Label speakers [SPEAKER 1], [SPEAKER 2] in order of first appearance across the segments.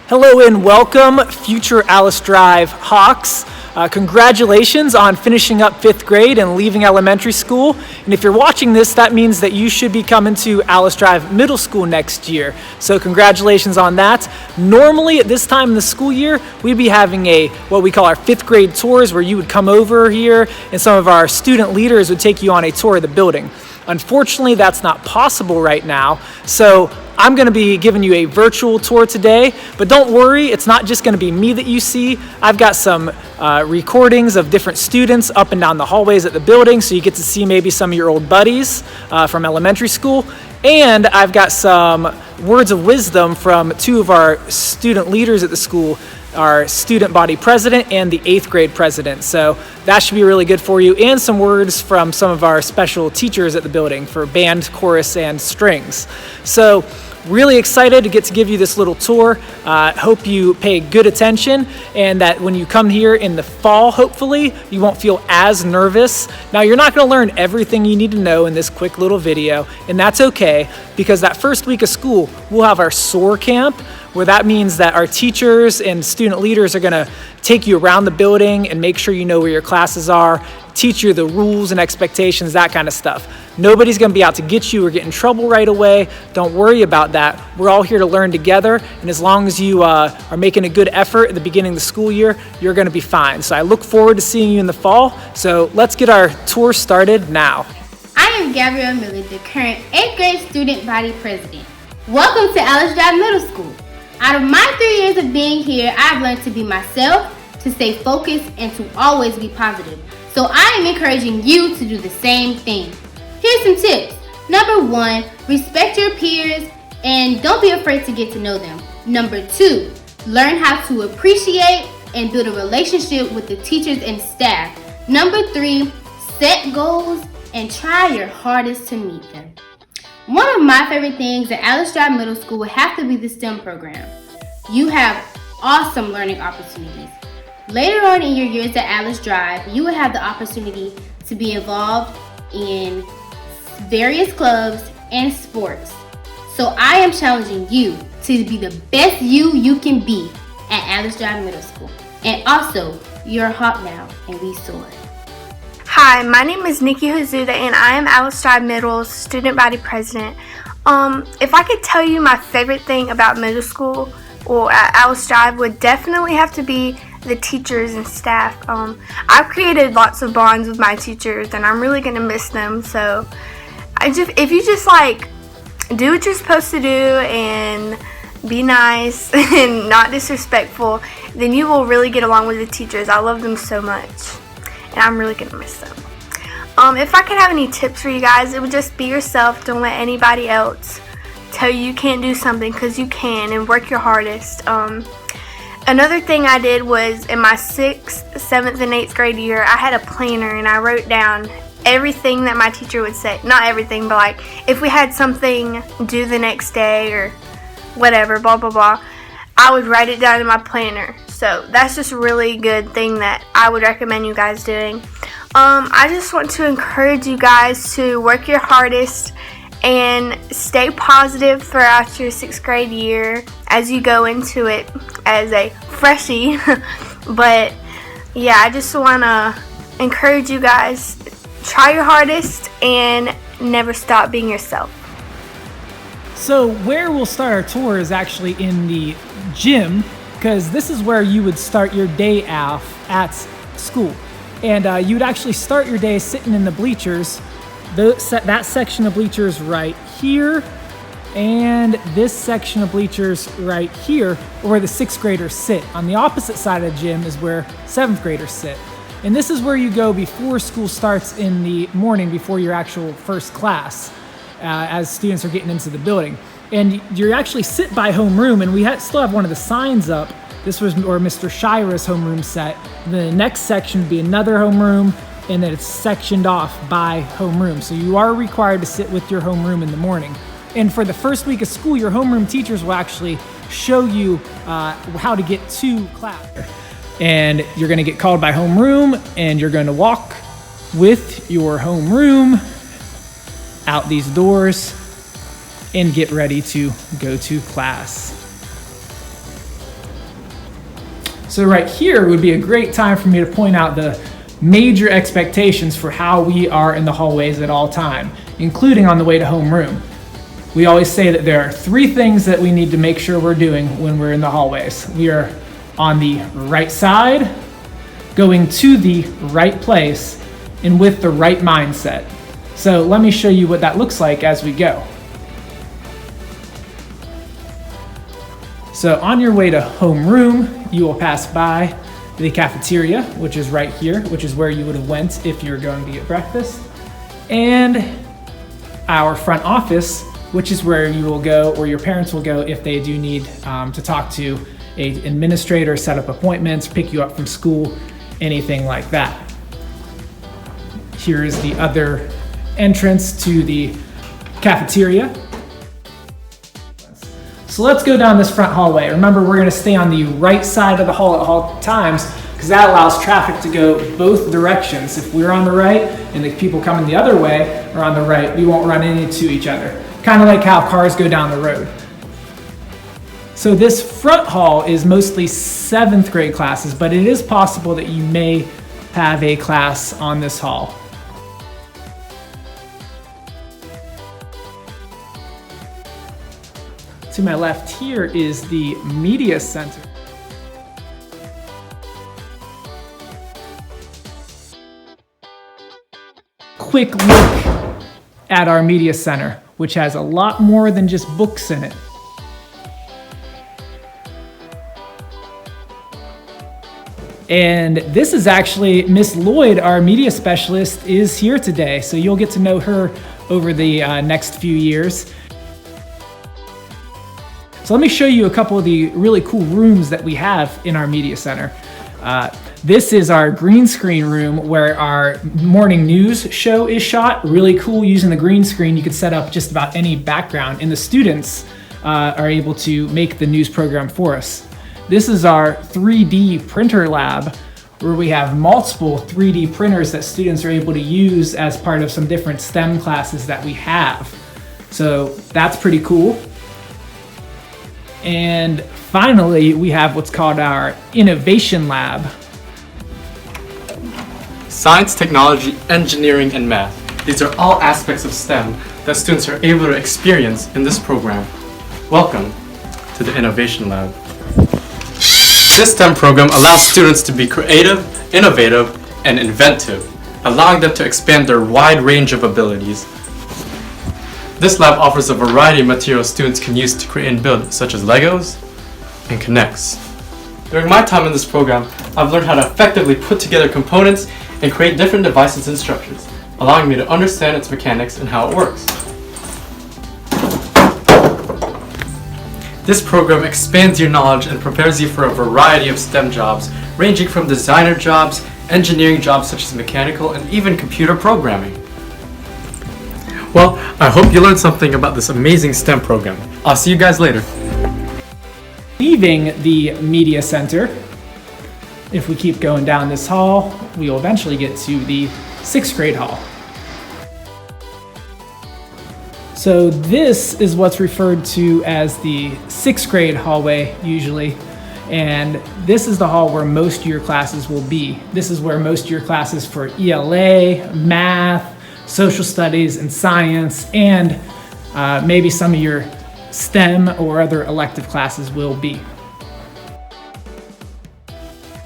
[SPEAKER 1] Hello and welcome, future Alice Drive Hawks. Congratulations on finishing up 5th grade and leaving elementary school. And if you're watching this, that means that you should be coming to Alice Drive Middle School next year. So congratulations on that. Normally at this time in the school year, we'd be having what we call our 5th grade tours, where you would come over here and some of our student leaders would take you on a tour of the building. Unfortunately, that's not possible right now. So I'm going to be giving you a virtual tour today, but don't worry, it's not just going to be me that you see. I've got some recordings of different students up and down the hallways at the building, so you get to see maybe some of your old buddies from elementary school. And I've got some words of wisdom from two of our student leaders at the school, our student body president and the 8th grade president. So that should be really good for you, and some words from some of our special teachers at the building for band, chorus, and strings. So really excited to get to give you this little tour. Hope you pay good attention, and that when you come here in the fall, hopefully, you won't feel as nervous. Now, you're not going to learn everything you need to know in this quick little video, and that's okay, because that first week of school, we'll have our SOAR camp, where that means that our teachers and student leaders are going to take you around the building and make sure you know where your classes are, teach you the rules and expectations, that kind of stuff. Nobody's going to be out to get you or get in trouble right away. Don't worry about that. We're all here to learn together, and as long as you are making a good effort at the beginning of the school year, you're going to be fine. So I look forward to seeing you in the fall. So let's get our tour started now.
[SPEAKER 2] I am Gabrielle Miller, the current 8th grade student body president. Welcome to Alice Drive Middle School. Out of my 3 years of being here, I've learned to be myself, to stay focused, and to always be positive. So I am encouraging you to do the same thing. Here's some tips. Number 1, respect your peers and don't be afraid to get to know them. Number 2, learn how to appreciate and build a relationship with the teachers and staff. Number 3, set goals and try your hardest to meet them. One of my favorite things at Alice Drive Middle School would have to be the STEM program. You have awesome learning opportunities. Later on in your years at Alice Drive, you will have the opportunity to be involved in various clubs and sports. So I am challenging you to be the best you can be at Alice Drive Middle School. And also, you're a hawk now, and we soar.
[SPEAKER 3] Hi, my name is NICKI HAZUDA, and I am Alice Drive Middle's student body president. If I could tell you my favorite thing about middle school or at Alice Drive, would definitely have to be the teachers and staff. I've created lots of bonds with my teachers, and I'm really gonna miss them. So if you just do what you're supposed to do and be nice and not disrespectful, then you will really get along with the teachers. I love them so much, and I'm really gonna miss them. If I could have any tips for you guys, it would just be yourself. Don't let anybody else tell you can't do something, because you can, and work your hardest. Another thing I did was in my 6th, 7th, and 8th grade year, I had a planner and I wrote down everything that my teacher would say. Not everything, but if we had something due the next day or whatever, blah, blah, blah, I would write it down in my planner. So that's just a really good thing that I would recommend you guys doing. I just want to encourage you guys to work your hardest and stay positive throughout your 6th grade year as you go into it as a freshie. But yeah, I just want to encourage you guys, try your hardest and never stop being yourself.
[SPEAKER 1] So where we'll start our tour is actually in the gym, because this is where you would start your day off at school. And you would actually start your day sitting in the bleachers. That section of bleachers right here, and this section of bleachers right here, where the 6th graders sit. On the opposite side of the gym is where 7th graders sit. And this is where you go before school starts in the morning, before your actual first class, as students are getting into the building. And you actually sit by homeroom, and we still have one of the signs up. This was where Mr. Shira's homeroom set. And then the next section would be another homeroom, and then it's sectioned off by homeroom. So you are required to sit with your homeroom in the morning. And for the first week of school, your homeroom teachers will actually show you how to get to class. And you're gonna get called by homeroom, and you're gonna walk with your homeroom out these doors and get ready to go to class. So right here would be a great time for me to point out the major expectations for how we are in the hallways at all time, including on the way to homeroom. We always say that there are 3 things that we need to make sure we're doing when we're in the hallways. We are on the right side, going to the right place, and with the right mindset. So let me show you what that looks like as we go. So on your way to homeroom, you will pass by the cafeteria, which is right here, which is where you would have went if you were going to get breakfast, and our front office, which is where you will go, or your parents will go if they do need to talk to an administrator, set up appointments, pick you up from school, anything like that. Here is the other entrance to the cafeteria. So let's go down this front hallway. Remember, we're gonna stay on the right side of the hall at all times because that allows traffic to go both directions. If we're on the right and the people coming the other way are on the right, we won't run into each other. Kind of like how cars go down the road. So this front hall is mostly 7th grade classes, but it is possible that you may have a class on this hall. To my left here is the media center. Quick look at our media center, which has a lot more than just books in it. And this is actually Miss Lloyd, our media specialist, is here today. So you'll get to know her over the next few years. So let me show you a couple of the really cool rooms that we have in our media center. This is our green screen room where our morning news show is shot. Really cool. Using the green screen, you could set up just about any background, and the students are able to make the news program for us. This is our 3D printer lab, where we have multiple 3D printers that students are able to use as part of some different STEM classes that we have. So that's pretty cool. And finally, we have what's called our innovation lab.
[SPEAKER 4] Science, technology, engineering, and math. These are all aspects of STEM that students are able to experience in this program. Welcome to the Innovation Lab. This STEM program allows students to be creative, innovative, and inventive, allowing them to expand their wide range of abilities. This lab offers a variety of materials students can use to create and build, such as Legos and Connects. During my time in this program, I've learned how to effectively put together components and create different devices and structures, allowing me to understand its mechanics and how it works. This program expands your knowledge and prepares you for a variety of STEM jobs, ranging from designer jobs, engineering jobs such as mechanical, and even computer programming. Well, I hope you learned something about this amazing STEM program. I'll see you guys later.
[SPEAKER 1] Leaving the media center, if we keep going down this hall, we will eventually get to the 6th grade hall. So this is what's referred to as the 6th grade hallway usually, and this is the hall where most of your classes will be. This is where most of your classes for ELA, math, social studies, and science, and maybe some of your STEM or other elective classes will be.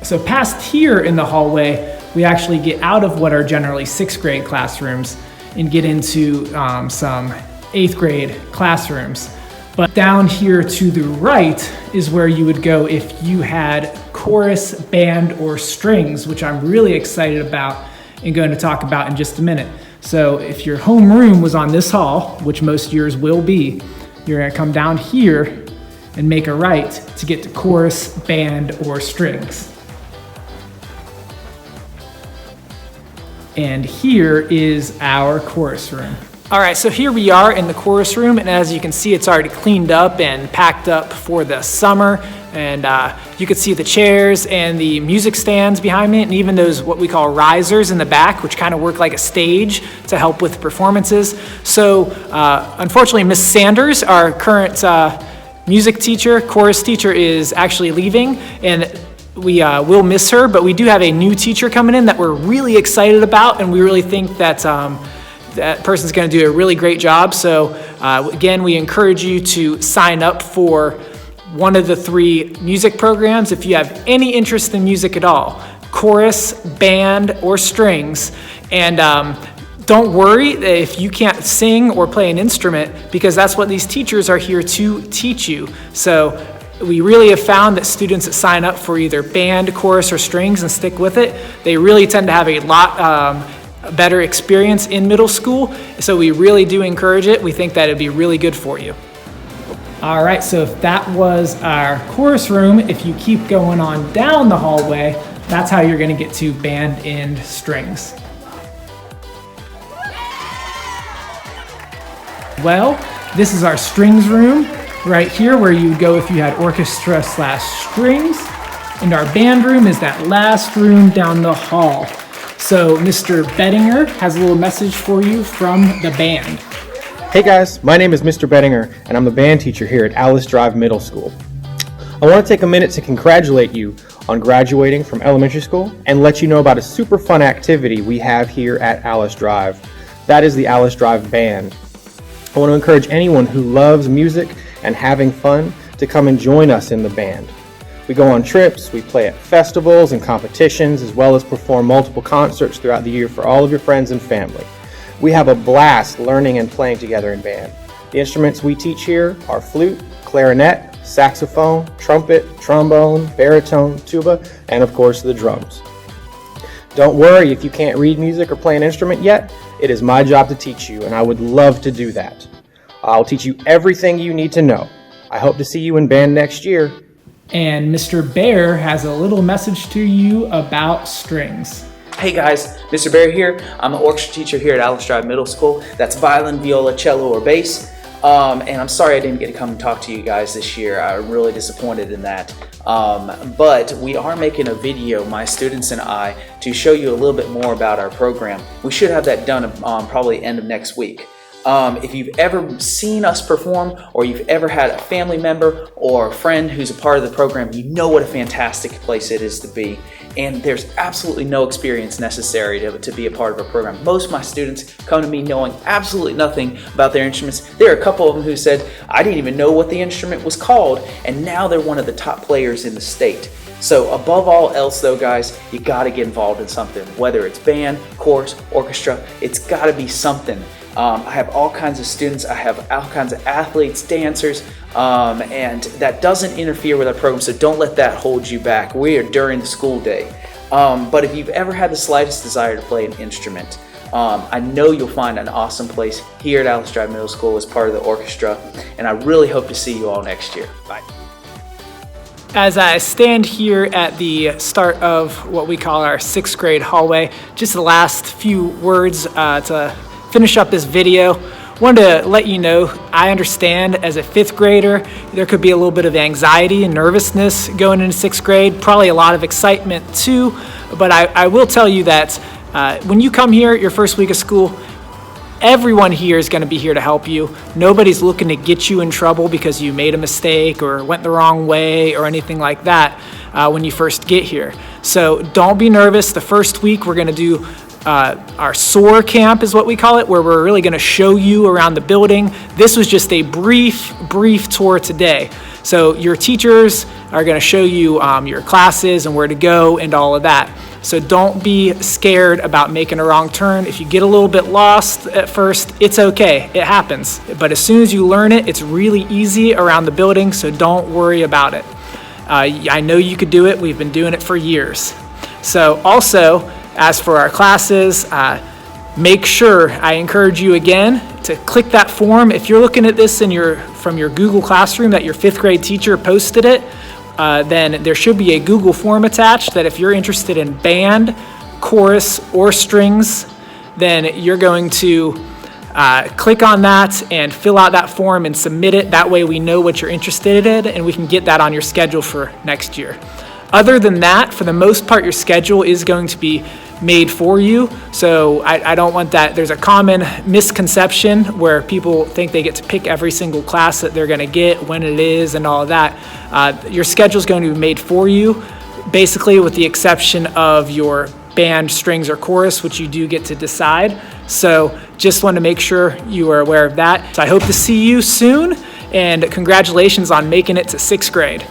[SPEAKER 1] So past here in the hallway, we actually get out of what are generally 6th grade classrooms and get into some 8th grade classrooms. But down here to the right is where you would go if you had chorus, band, or strings, which I'm really excited about and going to talk about in just a minute. So if your homeroom was on this hall, which most of yours will be, you're gonna come down here and make a right to get to chorus, band, or strings. And here is our chorus room. All right, so here we are in the chorus room, and as you can see, it's already cleaned up and packed up for the summer. And you can see the chairs and the music stands behind me, and even those what we call risers in the back, which kind of work like a stage to help with performances. So unfortunately, Miss Sanders, our current music teacher, chorus teacher, is actually leaving, and we will miss her, but we do have a new teacher coming in that we're really excited about, and we really think that that person's going to do a really great job. So again, we encourage you to sign up for one of the 3 music programs if you have any interest in music at all: chorus, band, or strings. And don't worry if you can't sing or play an instrument, because that's what these teachers are here to teach you. So we really have found that students that sign up for either band, chorus, or strings and stick with it, they really tend to have a lot better experience in middle school. So we really do encourage it. We think that it'd be really good for you. All right, so if that was our chorus room, if you keep going on down the hallway, that's how you're going to get to band and strings. Well, this is our strings room right here, where you would go if you had orchestra/strings. And our band room is that last room down the hall. So Mr. Bettinger has a little message for you from the band.
[SPEAKER 5] Hey guys, my name is Mr. Bettinger, and I'm the band teacher here at Alice Drive Middle School. I want to take a minute to congratulate you on graduating from elementary school and let you know about a super fun activity we have here at Alice Drive. That is the Alice Drive Band. I want to encourage anyone who loves music and having fun to come and join us in the band. We go on trips, we play at festivals and competitions, as well as perform multiple concerts throughout the year for all of your friends and family. We have a blast learning and playing together in band. The instruments we teach here are flute, clarinet, saxophone, trumpet, trombone, baritone, tuba, and of course the drums. Don't worry if you can't read music or play an instrument yet. It is my job to teach you, and I would love to do that. I'll teach you everything you need to know. I hope to see you in band next year.
[SPEAKER 1] And Mr. Bear has a little message to you about strings.
[SPEAKER 6] Hey guys, Mr. Bear here. I'm an orchestra teacher here at Alice Drive Middle School. That's violin, viola, cello, or bass. And I'm sorry I didn't get to come and talk to you guys this year. I'm really disappointed in that. But we are making a video, my students and I, to show you a little bit more about our program. We should have that done probably end of next week. If you've ever seen us perform, or you've ever had a family member or a friend who's a part of the program, you know what a fantastic place it is to be. And there's absolutely no experience necessary to be a part of a program. Most of my students come to me knowing absolutely nothing about their instruments. There are a couple of them who said, I didn't even know what the instrument was called, and now they're one of the top players in the state. So above all else though, guys, you gotta get involved in something. Whether it's band, chorus, orchestra, it's gotta be something. I have all kinds of students, I have all kinds of athletes, dancers, and that doesn't interfere with our program, so don't let that hold you back. We are during the school day. But if you've ever had the slightest desire to play an instrument, I know you'll find an awesome place here at Alice Drive Middle School as part of the orchestra, and I really hope to see you all next year. Bye.
[SPEAKER 1] As I stand here at the start of what we call our 6th grade hallway, just the last few words to finish up this video. Wanted to let you know, I understand as a 5th grader, there could be a little bit of anxiety and nervousness going into 6th grade, probably a lot of excitement too, but I will tell you that when you come here your first week of school, everyone here is going to be here to help you. Nobody's looking to get you in trouble because you made a mistake or went the wrong way or anything like that when you first get here. So don't be nervous. The first week we're going to do our SOAR camp is what we call it, where we're really going to show you around the building. This was just a brief tour today. So your teachers are going to show you your classes and where to go and all of that. So don't be scared about making a wrong turn. If you get a little bit lost at first, it's okay. It happens. But as soon as you learn it, it's really easy around the building, so don't worry about it. I know you could do it. We've been doing it for years. So also, as for our classes, make sure, I encourage you again to click that form. If you're looking at this from your Google Classroom that your 5th grade teacher posted it, then there should be a Google form attached that if you're interested in band, chorus, or strings, then you're going to click on that and fill out that form and submit it. That way we know what you're interested in and we can get that on your schedule for next year. Other than that, for the most part, your schedule is going to be made for you. So I don't want that. There's a common misconception where people think they get to pick every single class that they're going to get, when it is, and all of that. Your schedule is going to be made for you. basically with the exception of your band, strings, or chorus, which you do get to decide. So just want to make sure you are aware of that. So I hope to see you soon, and congratulations on making it to 6th grade.